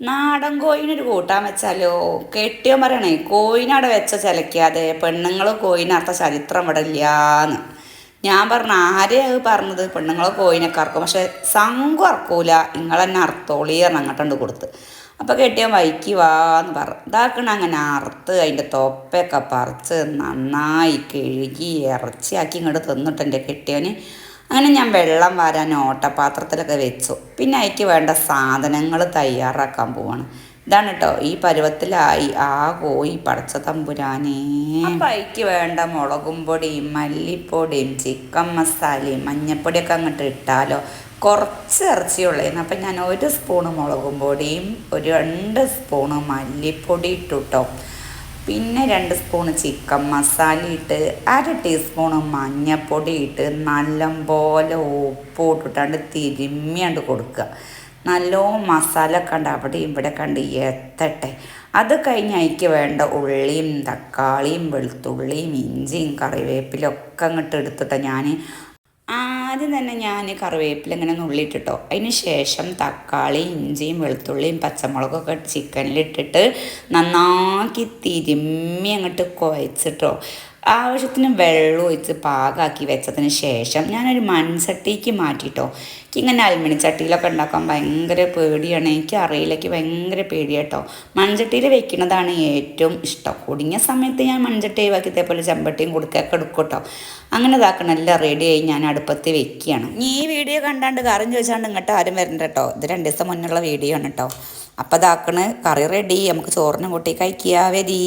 നാടൻ കോഴിനൊരു കൂട്ടാൻ വെച്ചാലോ കെട്ടിയോ പറയണേ കോഴിനവിടെ വെച്ച ചിലക്കാതെ പെണ്ണുങ്ങൾ കോഴിനർത്ഥ ചരിത്രം ഇവിടെ ഇല്ലാന്ന്. ഞാൻ പറഞ്ഞ ആരെയാ പറഞ്ഞത് പെണ്ണുങ്ങൾ കോഴിനൊക്കെ അറക്കും, പക്ഷെ സംഘം അറക്കൂല, നിങ്ങൾ തന്നെ അറുത്തോളിയെന്ന് അങ്ങോട്ടുണ്ട് കൊടുത്ത്. അപ്പോൾ കെട്ടിയോ വൈക്ക് വാന്ന് പറഞ്ഞു. ഇതാക്കണ അങ്ങനെ അറുത്ത് അതിൻ്റെ തൊപ്പയൊക്കെ പറിച്ച് നന്നായി കഴുകി ഇറച്ചിയാക്കി ഇങ്ങോട്ട് തിന്നിട്ട് എൻ്റെ കെട്ടിയോന്. അങ്ങനെ ഞാൻ വെള്ളം വാരാൻ ഓട്ടപാത്രത്തിലൊക്കെ വെച്ചു. പിന്നെ അതിക്ക് വേണ്ട സാധനങ്ങൾ തയ്യാറാക്കാൻ പോവാണ്. ഇതാണ് കേട്ടോ, ഈ പരുവത്തിലായി ആ കോഴി പടച്ച തമ്പുരാനേ. അപ്പം അതിക്ക് വേണ്ട മുളകും പൊടിയും മല്ലിപ്പൊടിയും ചിക്കൻ മസാലയും മഞ്ഞപ്പൊടിയൊക്കെ അങ്ങോട്ട് ഇട്ടാലോ. കുറച്ച് ഇറച്ചിയുള്ളേന്ന്. അപ്പം ഞാൻ 1 സ്പൂണ് മുളകും പൊടിയും 2 സ്പൂണ് മല്ലിപ്പൊടി ഇട്ടു കേട്ടോ. പിന്നെ 2 സ്പൂണ് ചിക്കൻ മസാല ഇട്ട് 1/2 ടീസ്പൂണ് മഞ്ഞൾപ്പൊടി ഇട്ട് നല്ലപോലെ ഉപ്പ് ഇട്ടിട്ടാണ്ട് തിരുമ്മിയാണ്ട് കൊടുക്കുക. നല്ലോ മസാല കണ്ട് അവിടെ ഇവിടെ കണ്ട് എത്തട്ടെ. അത് കഴിഞ്ഞ് അതിക്ക് വേണ്ട ഉള്ളിയും തക്കാളിയും വെളുത്തുള്ളിയും ഇഞ്ചിയും കറിവേപ്പിലും ഒക്കെ അങ്ങോട്ട് എടുത്തിട്ട് ഞാൻ ആദ്യം തന്നെ കറിവേപ്പില ഇങ്ങനെ നുള്ളിയിട്ടിട്ടോ. അതിന് ശേഷം തക്കാളി ഇഞ്ചിയും വെളുത്തുള്ളിയും പച്ചമുളകൊക്കെ ചിക്കനിലിട്ടിട്ട് നന്നാക്കി തിരുമ്മി അങ്ങോട്ട് കുഴച്ചിട്ടോ. ആവശ്യത്തിന് വെള്ളം ഒഴിച്ച് പാകാക്കി വെച്ചതിന് ശേഷം ഞാനൊരു മൺചട്ടിക്ക് മാറ്റിയിട്ടോ. എനിക്കിങ്ങനെ അലുമിനിയം ചട്ടിയിലൊക്കെ ഉണ്ടാക്കാൻ ഭയങ്കര പേടിയാണ്, എനിക്ക് അറിയില്ലെങ്കിൽ ഭയങ്കര പേടിയാട്ടോ. മൺചട്ടിയിൽ വെക്കുന്നതാണ് ഏറ്റവും ഇഷ്ടം. കുടുങ്ങിയ സമയത്ത് ഞാൻ മൺചട്ടി ഒഴിവാക്കി ഇതേപോലെ ചെമ്പട്ടിയും കൊടുക്കൊക്കെ എടുക്കും കേട്ടോ. അങ്ങനെ ഇതാക്കണം, എല്ലാം റെഡിയായി ഞാൻ അടുപ്പത്ത് വെക്കുകയാണ്. ഈ വീഡിയോ കണ്ടാണ്ട് കറിയും ചോദിച്ചാണ്ട് ഇങ്ങോട്ട് ആരും വരണ്ട കേട്ടോ. ഇത് 2 ദിവസം മുന്നുള്ള വീഡിയോ ആണ് കേട്ടോ. അപ്പോൾ ഇതാക്കണ് കറി റെഡി, നമുക്ക് ചോറിനും കൂട്ടി കഴിക്കുക വരി.